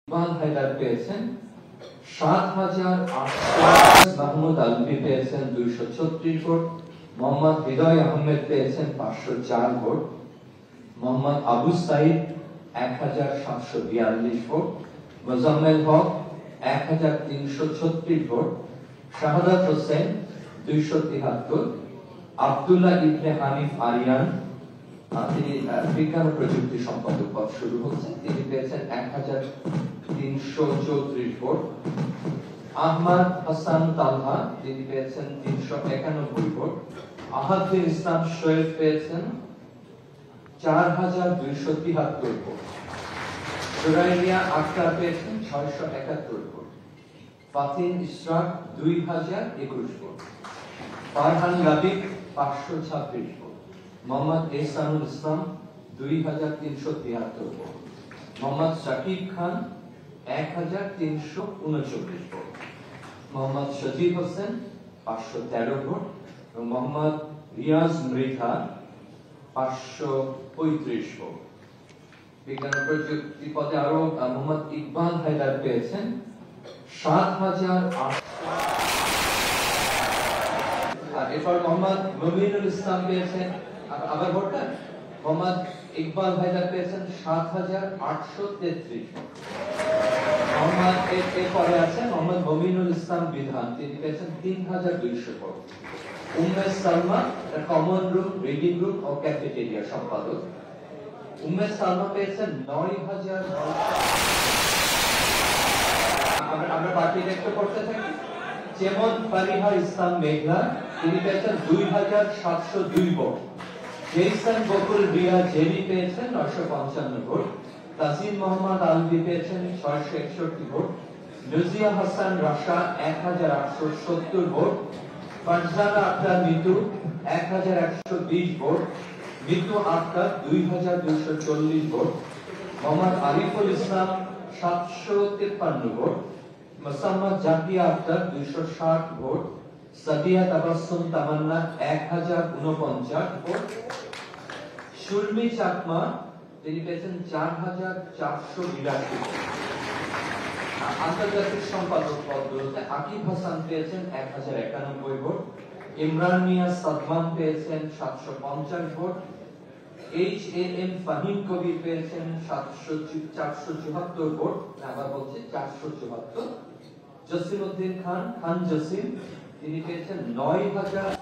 ইকবাল হায়দার পেয়েছেন ৭,৮০০। মাহমুদ আলভী পেয়েছেন ২৩৬ ভোট। মোহাম্মদ হৃদয় আহমেদ পেয়েছেন ৫০৪ vote. Mohammad Abu Saeed ১,৭৪২ vote. Mozammel Haque ১,৩৩৬ vote. Shahadat Hossain ২৭৩। Abdullah ইবনে হানিফ আরিয়ান, তিনি বিজ্ঞান ও প্রযুক্তি সম্পাদক পদ শুরু হচ্ছে, তিনি পেয়েছেন ১,৩৩৪ ভোট। আহমদ হাসান তালহা, তিনি পেয়েছেন ৩৯১ ভোট। আহাদুল ইসলাম শোয়েব পেয়েছেন ৪,২৭৩ ভোট। সুরাইয়া আক্তার পেয়েছেন ৬৭১ ভোট। ফাতিন ইশরাক ২,০২১ ভোট। ফারহান লাবিব ৫২৬ ভোট। মোহাম্মদ এহসানুল ইসলাম ২,৩৭৩ ভোট। মোহাম্মদ শাকিব খান ১,৩৩৯ ভোট। মোহাম্মদ সজিব হোসেন ৫১৩ ভোট এবং মোহাম্মদ রিয়াজ মৃধা ৫৩৫ ভোট। বিজ্ঞান ও প্রযুক্তি পদে আরো মোহাম্মদ ইকবাল হায়দার পেয়েছেন ৭,৮০০। আর এরপর মোহাম্মদ মমিনুল ইসলাম পেয়েছেন, আবার ভোটটা মোহাম্মদ ইকবাল হায়দার পেয়েছেন ৭,৮৩৩ ভোট। মোহাম্মদ এরপরে আছেন মোহাম্মদ মমিনুল ইসলাম বিধান, তিনি পেয়েছেন ৩,২০০ vote. Umme Salma common room, reading room ও ক্যাফেটেরিয়া সম্পাদক। উম্মে সালমা পেয়েছেন ৯,০০০। আমরা বাকিটা একটু করতে থাকি। যেমন ফারিহা ইসলাম মেঘলা, তিনি পেয়েছেন ২,৭০২ vote. Jason Bakul Riya Jamie পেয়েছেন ৯৫৫ ভোট। তাজিম মোহাম্মদ আলভী পেয়েছেন ৬৬১ ভোট। নজিয়া হাসান রাশা ১,৮৭০ ভোট। ফারজানা আক্তার মিতু ১,১২০ ভোট। মিতু আক্তার ২,২৪০ vote. Mohammad Ariful Islam ৭৫৩ vote. Mosammat Zakia Akter ২৬০ vote. Sadia Tabassum Tamanna ১,০৪৯ ভোট। সুলমি চাকমা, তিনি পেয়েছেন ৪,৪৮২ ভোট। আন্তর্জাতিক সম্পাদক পদগুলোতে আকিব হাসান পেয়েছেন ১,০৯১ ভোট। ইমরান মিয়া সাদমান পেয়েছেন ৭৫০ ভোট। HAM ফাহিম কবির পেয়েছেন ৪৭৪ ভোট। আবার বলছে ৪৭৪। জসিম উদ্দিন খান, খান জসিম, তিনি পেয়েছেন ৯,০০০।